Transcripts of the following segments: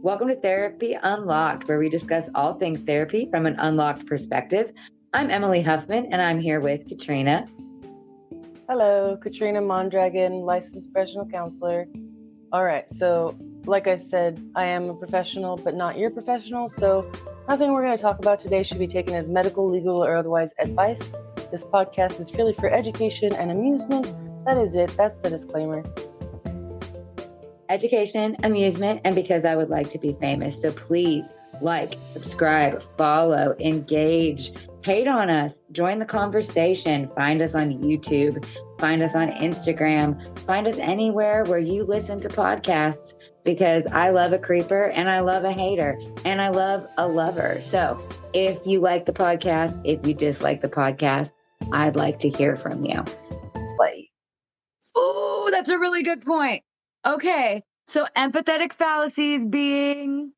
Welcome to Therapy Unlocked, where we discuss all things therapy from an unlocked perspective. I'm Emily Huffman, and I'm here with Katrina. Hello, Katrina Mondragon, licensed professional counselor. All right, so like I said, I am a professional, but not your professional, so nothing we're going to talk about today should be taken as medical, legal, or otherwise advice. This podcast is purely for education and amusement. That is it. That's the disclaimer. Education, amusement, and because I would like to be famous. So please like, subscribe, follow, engage, hate on us, join the conversation, find us on YouTube, find us on Instagram, find us anywhere where you listen to podcasts, because I love a creeper and I love a hater and I love a lover. So if you like the podcast, if you dislike the podcast, I'd like to hear from you. Oh, that's a really good point. Okay, so empathetic fallacies being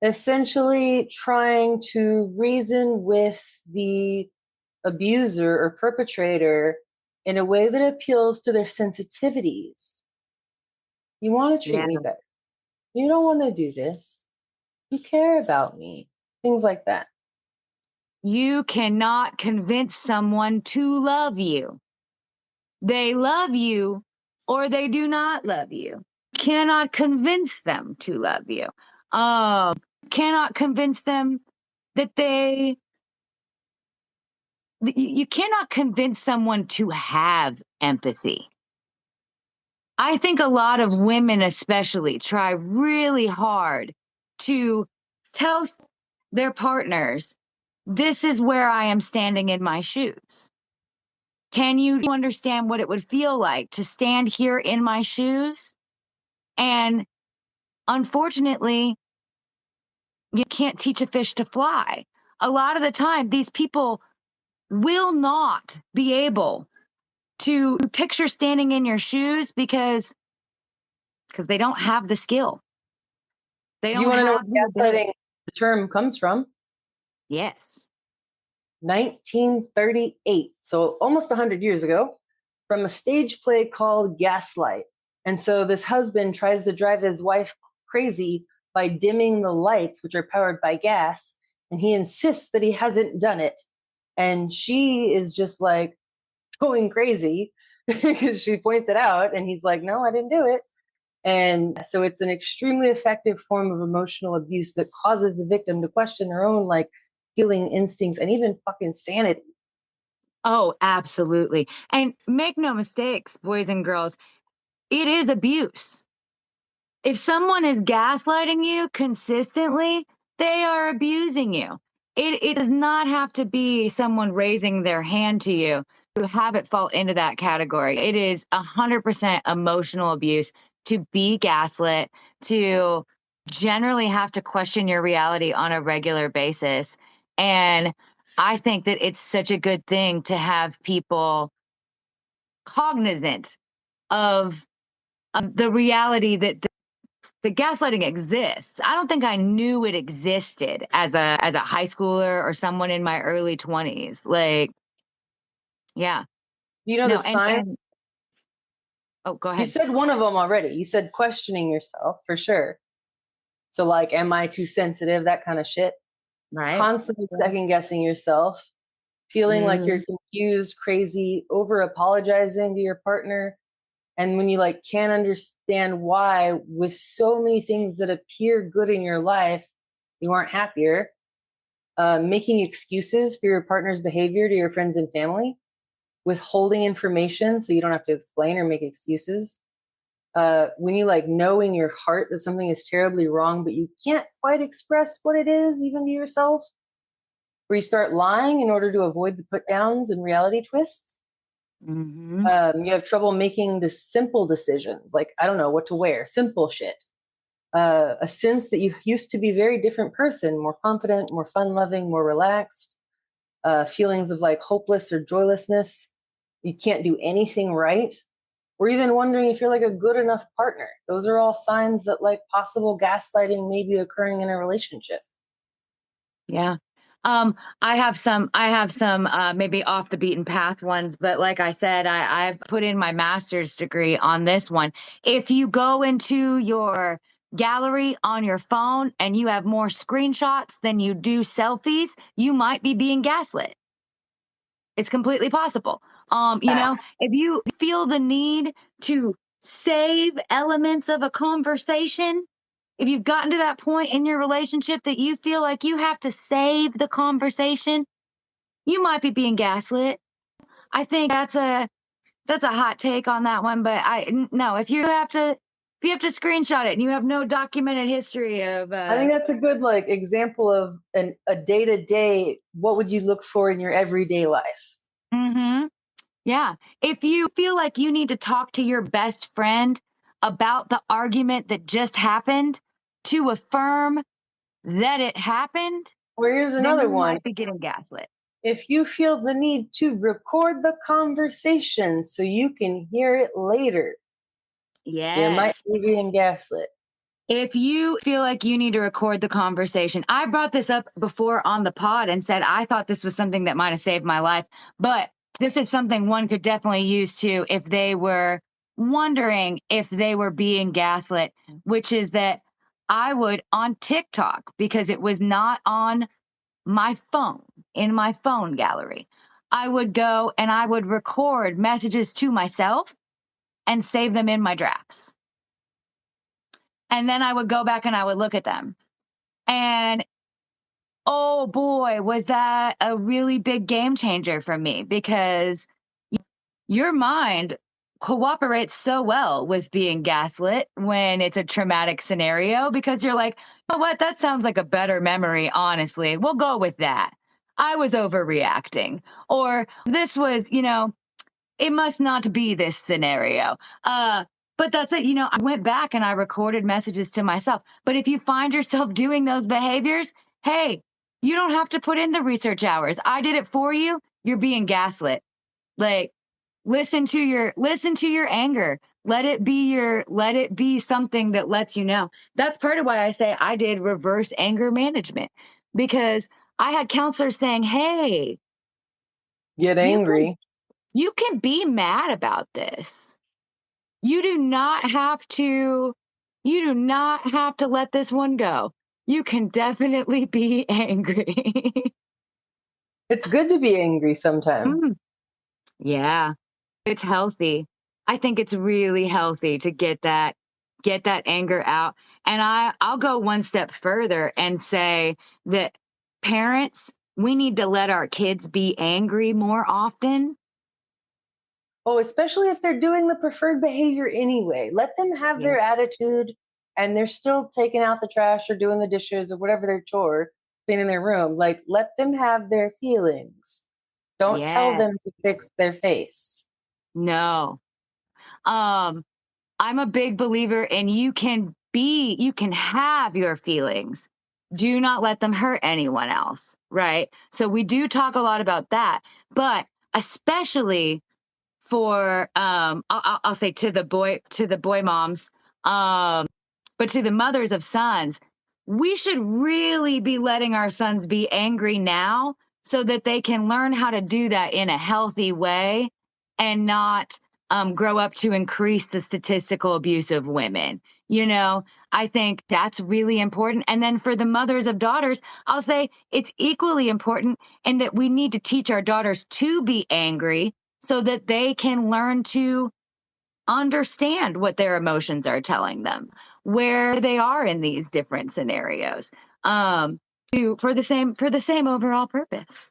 essentially trying to reason with the abuser or perpetrator in a way that appeals to their sensitivities. You want to treat me better. You don't want to do this. You care about me. Things like that. You cannot convince someone to love you. They love you or they do not love you. Cannot convince them to love you. Cannot convince them that you cannot convince someone to have empathy. I think a lot of women especially try really hard to tell their partners, this is where I am standing in my shoes. Can you understand what it would feel like to stand here in my shoes? And unfortunately, you can't teach a fish to fly. A lot of the time, these people will not be able to picture standing in your shoes because they don't have the skill. They don't. Do you want to know where gaslighting the term comes from? Yes. 1938, so almost 100 years ago, from a stage play called Gaslight. And so this husband tries to drive his wife crazy by dimming the lights, which are powered by gas, and he insists that he hasn't done it. And she is just like going crazy because she points it out, and he's like, no, I didn't do it. And so it's an extremely effective form of emotional abuse that causes the victim to question their own healing instincts and even fucking sanity. Oh, absolutely. And make no mistakes, boys and girls, it is abuse. If someone is gaslighting you consistently, they are abusing you. It does not have to be someone raising their hand to you to have it fall into that category. It is 100% emotional abuse to be gaslit, to generally have to question your reality on a regular basis. And I think that it's such a good thing to have people cognizant of the reality that the gaslighting exists. I don't think I knew it existed as a high schooler or someone in my early 20s. Yeah. Do you know the signs? Oh, go ahead. You said one of them already. You said questioning yourself for sure. So am I too sensitive? That kind of shit. Right. Constantly second guessing yourself, feeling like you're confused, crazy, over apologizing to your partner. And when you can't understand why, with so many things that appear good in your life, you aren't happier. Making excuses for your partner's behavior to your friends and family, withholding information so you don't have to explain or make excuses. When you know in your heart that something is terribly wrong, but you can't quite express what it is, even to yourself. Where you start lying in order to avoid the put downs and reality twists. Mm-hmm. You have trouble making the simple decisions, I don't know what to wear, simple shit. A sense that you used to be a very different person, more confident, more fun-loving, more relaxed. Feelings of hopeless or joylessness. You can't do anything right. Or even wondering if you're a good enough partner. Those are all signs that possible gaslighting may be occurring in a relationship. Yeah. I have some maybe off the beaten path ones, but like I said, I've put in my master's degree on this one. If you go into your gallery on your phone and you have more screenshots than you do selfies, you might be being gaslit. It's completely possible. If you feel the need to save elements of a conversation, if you've gotten to that point in your relationship that you feel like you have to save the conversation, you might be being gaslit. I think that's a hot take on that one, but no, if you have to screenshot it and you have no documented history of I think that's a good example of a day-to-day, what would you look for in your everyday life? Mm-hmm. Yeah. If you feel like you need to talk to your best friend about the argument that just happened to affirm that it happened, Or here's then another you one. might be getting gaslit. If you feel the need to record the conversation so you can hear it later, you might Yes. be being gaslit. If you feel like you need to record the conversation, I brought this up before on the pod and said I thought this was something that might have saved my life, but this is something one could definitely use too if they were wondering if they were being gaslit, which is that I would on TikTok, because it was not on my phone, in my phone gallery, I would go and I would record messages to myself and save them in my drafts. And then I would go back and I would look at them. And oh boy, was that a really big game changer for me, because your mind cooperates so well with being gaslit when it's a traumatic scenario, because you're like, you know what? That sounds like a better memory, honestly. We'll go with that. I was overreacting. Or this was, it must not be this scenario. But that's it. I went back and I recorded messages to myself. But if you find yourself doing those behaviors, hey, you don't have to put in the research hours. I did it for you. You're being gaslit. Like, listen to your anger. Let it be something that lets you know. That's part of why I say I did reverse anger management, because I had counselors saying, hey, Get angry. You can be mad about this. You do not have to let this one go. You can definitely be angry. It's good to be angry sometimes. Mm, yeah, it's healthy. I think it's really healthy to get that anger out. And I'll go one step further and say that parents, we need to let our kids be angry more often. Oh, especially if they're doing the preferred behavior anyway. Let them have Yeah. their attitude and they're still taking out the trash or doing the dishes or whatever their chore, cleaning their room. Let them have their feelings. Don't tell Yes. them to fix their face. No. I'm a big believer in you can have your feelings. Do not let them hurt anyone else, right? So we do talk a lot about that, but especially for I'll say to the boy moms, but to the mothers of sons, we should really be letting our sons be angry now so that they can learn how to do that in a healthy way and not grow up to increase the statistical abuse of women. I think that's really important. And then for the mothers of daughters, I'll say it's equally important, and that we need to teach our daughters to be angry so that they can learn to understand what their emotions are telling them, where they are in these different scenarios, for the same overall purpose.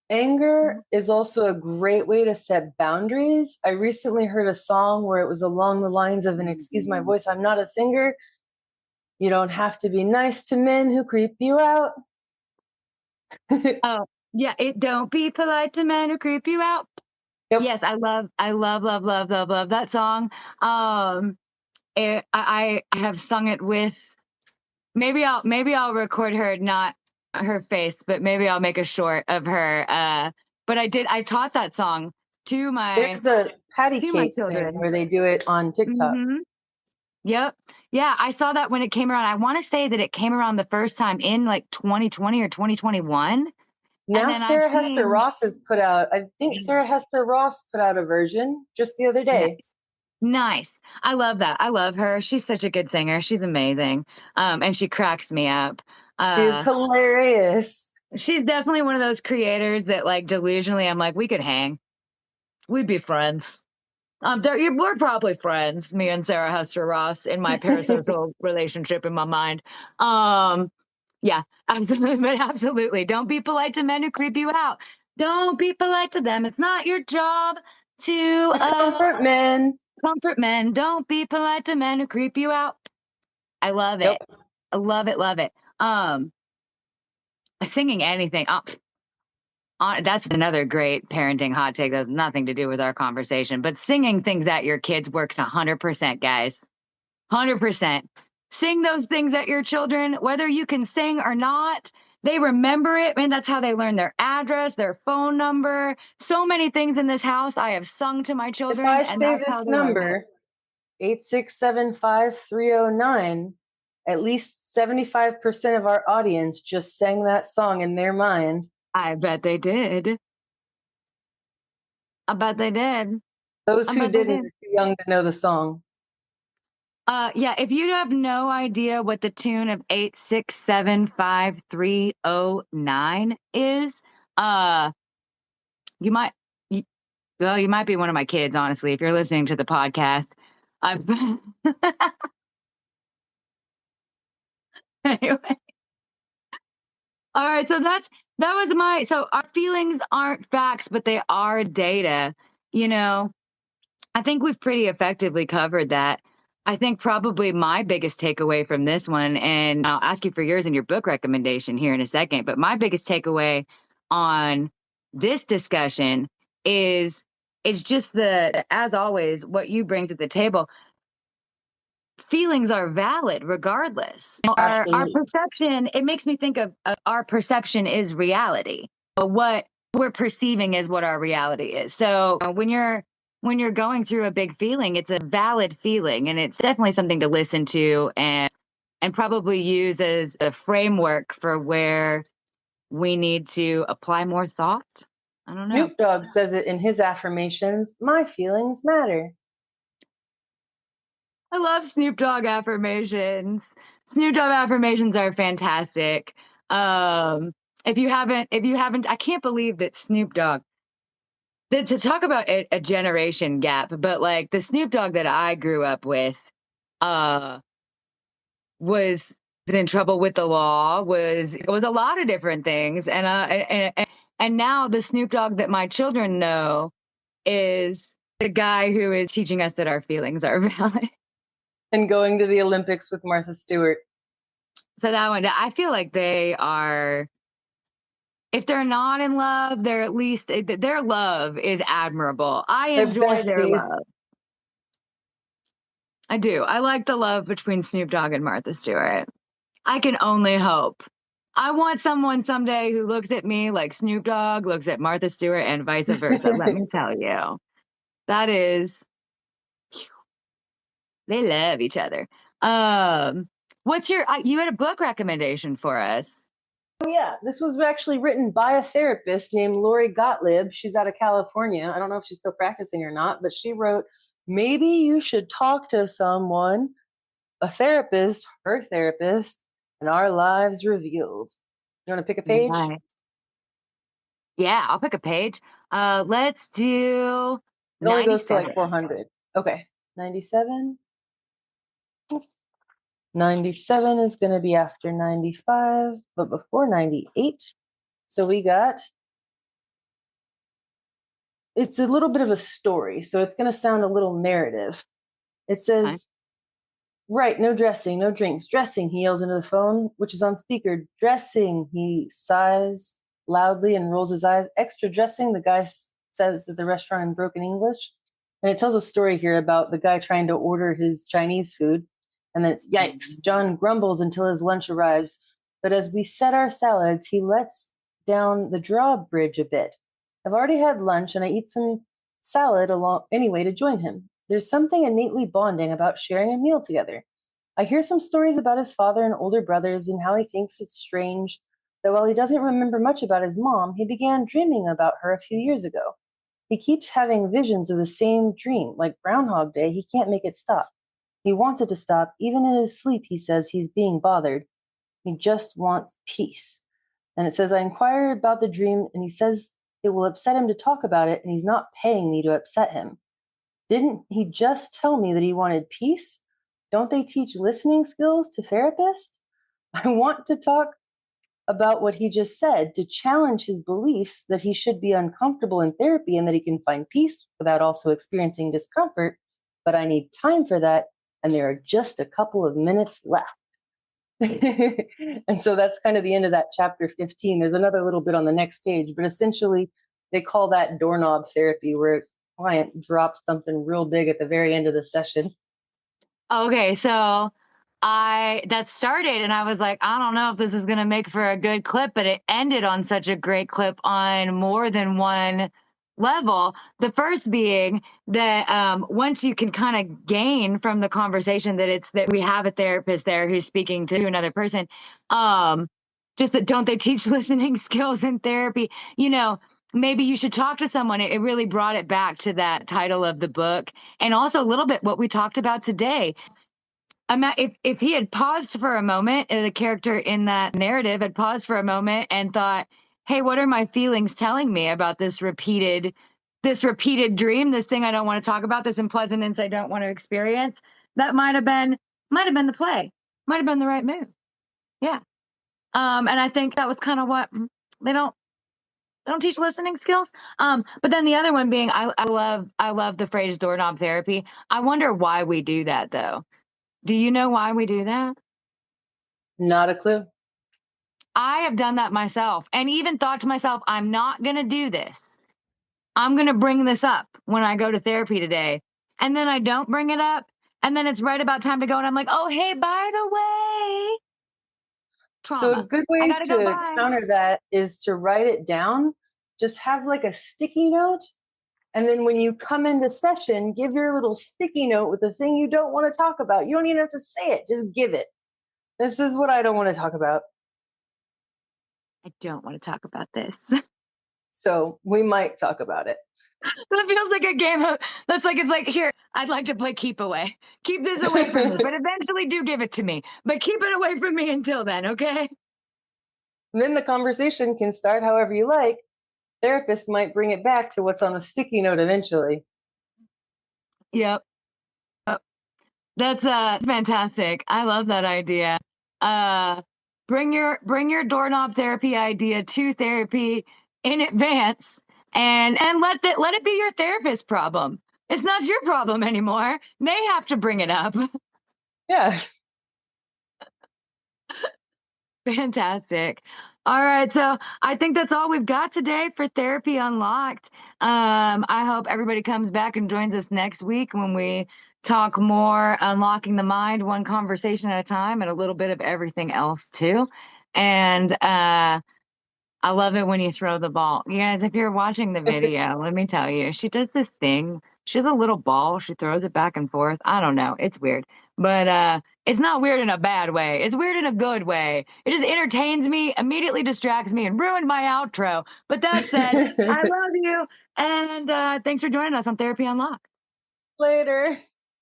Anger is also a great way to set boundaries. I recently heard a song where it was along the lines of, and excuse my voice, I'm not a singer. You don't have to be nice to men who creep you out. Oh, yeah, it don't be polite to men who creep you out. Yep. Yes, I love that song. I have sung it with, maybe I'll record her, not her face, but maybe I'll make a short of her. But I taught that song to There's a patty my cake thing children. where they do it on TikTok. Mm-hmm. Yep. Yeah, I saw that when it came around. I want to say that it came around the first time in like 2020 or 2021. And Now then I've Sarah Hester seen, Ross has put out, I think Sarah Hester Ross put out a version just the other day. nice. Nice. I love that. I love her. She's such a good singer. She's amazing. And she cracks me up. She is hilarious. She's definitely one of those creators that, like, delusionally, I'm like, we could hang. We'd be friends. We're probably friends, me and Sarah Hester Ross, in my parasocial relationship in my mind. Yeah, absolutely, but absolutely. Don't be polite to men who creep you out. Don't be polite to them. It's not your job to Comfort men. comfort men. Don't be polite to men who creep you out. I love Nope. it. I love it. Love it. Singing anything. That's another great parenting hot take that has nothing to do with our conversation. But singing things at your kids works 100%, guys. 100%. Sing those things at your children, whether you can sing or not. They remember it, and that's how they learn their address, their phone number. So many things in this house I have sung to my children, If I and say that's how this they learn it. number, 8675309, at least 75% of our audience just sang that song in their mind. I bet they did. I bet they did. Those who didn't are too young to know the song. Yeah, if you have no idea what the tune of 8675309 is, you might you, well, you might be one of my kids, honestly, if you're listening to the podcast. I've anyway. All right, so that was my so our feelings aren't facts, but they are data, you know. I think we've pretty effectively covered that. I think probably my biggest takeaway from this one, and I'll ask you for yours and your book recommendation here in a second, but my biggest takeaway on this discussion is it's just as always, what you bring to the table. Feelings are valid regardless. Our perception, it makes me think of our perception is reality. But what we're perceiving is what our reality is. So when you're going through a big feeling, it's a valid feeling, and it's definitely something to listen to and probably use as a framework for where we need to apply more thought. I don't know. Snoop Dogg says it in his affirmations, my feelings matter. I love Snoop Dogg affirmations. Snoop Dogg affirmations are fantastic. If you haven't, I can't believe that Snoop Dogg, to talk about a generation gap, but like the Snoop Dogg that I grew up with, uh, was in trouble with the law, was a lot of different things. And now the Snoop Dogg that my children know is the guy who is teaching us that our feelings are valid. And going to the Olympics with Martha Stewart. So that one, I feel like they are, if they're not in love, they're at least, their love is admirable. I enjoy their love. I do. I like the love between Snoop Dogg and Martha Stewart. I can only hope. I want someone someday who looks at me like Snoop Dogg looks at Martha Stewart and vice versa. Let me tell you. That is, they love each other. What's you had a book recommendation for us? Oh, yeah. This was actually written by a therapist named Lori Gottlieb. She's out of California. I don't know if she's still practicing or not, but she wrote, maybe you should talk to someone, a therapist, her therapist, and our lives revealed. You want to pick a page? Right. Yeah, I'll pick a page. Let's do It only goes to like 400. Okay. 97. 97 is going to be after 95, but before 98. So we got, it's a little bit of a story, so it's going to sound a little narrative. It says, right, no dressing, no drinks. Dressing, he yells into the phone, which is on speaker. Dressing, he sighs loudly and rolls his eyes. Extra dressing, the guy says at the restaurant in broken English. And it tells a story here about the guy trying to order his Chinese food. And then it's, yikes, John grumbles until his lunch arrives. But as we set our salads, he lets down the drawbridge a bit. I've already had lunch, and I eat some salad along anyway to join him. There's something innately bonding about sharing a meal together. I hear some stories about his father and older brothers and how he thinks it's strange that while he doesn't remember much about his mom, he began dreaming about her a few years ago. He keeps having visions of the same dream, like Groundhog Day. He can't make it stop. He wants it to stop. Even in his sleep, he says he's being bothered. He just wants peace. And it says, I inquired about the dream, and he says it will upset him to talk about it, and he's not paying me to upset him. Didn't he just tell me that he wanted peace? Don't they teach listening skills to therapists? I want to talk about what he just said to challenge his beliefs that he should be uncomfortable in therapy and that he can find peace without also experiencing discomfort. But I need time for that, and there are just a couple of minutes left. And so that's kind of the end of that chapter 15. There's another little bit on the next page, but essentially they call that doorknob therapy, where a client drops something real big at the very end of the session. Okay, so that started and I was like, I don't know if this is going to make for a good clip, but it ended on such a great clip on more than one level. The first being that once you can kind of gain from the conversation that it's that we have a therapist there who's speaking to another person, just that don't they teach listening skills in therapy? Maybe you should talk to someone. It really brought it back to that title of the book, and also a little bit what we talked about today. If he had paused for a moment, the character in that narrative had paused for a moment and thought, "Hey, what are my feelings telling me about this repeated dream, this thing I don't want to talk about, this unpleasantness I don't want to experience?" That might have been the play, might have been the right move. Yeah. And I think that was kind of what they don't teach listening skills. But then the other one being, I love the phrase doorknob therapy. I wonder why we do that though. Do you know why we do that? Not a clue. I have done that myself and even thought to myself, I'm not going to do this. I'm going to bring this up when I go to therapy today. And then I don't bring it up. And then it's right about time to go. And I'm like, oh, hey, by the way, trauma. So a good way to counter that is to write it down. Just have like a sticky note. And then when you come into session, give your little sticky note with the thing you don't want to talk about. You don't even have to say it. Just give it. This is what I don't want to talk about. I don't want to talk about this. So we might talk about it. That feels like a game of, it's like, here, I'd like to play keep away. Keep this away from me, but eventually do give it to me. But keep it away from me until then, okay? And then the conversation can start however you like. Therapist might bring it back to what's on the sticky note eventually. Yep. That's fantastic. I love that idea. Bring your doorknob therapy idea to therapy in advance, and let it be your therapist's problem. It's not your problem anymore. They have to bring it up. Yeah. Fantastic. All right, so I think that's all we've got today for Therapy Unlocked. I hope everybody comes back and joins us next week when we talk more unlocking the mind, one conversation at a time, and a little bit of everything else too. And I love it when you throw the ball. You guys, if you're watching the video, let me tell you, she does this thing. She has a little ball. She throws it back and forth. I don't know. It's weird. But it's not weird in a bad way. It's weird in a good way. It just entertains me, immediately distracts me, and ruined my outro. But that said, I love you. And thanks for joining us on Therapy Unlocked. Later.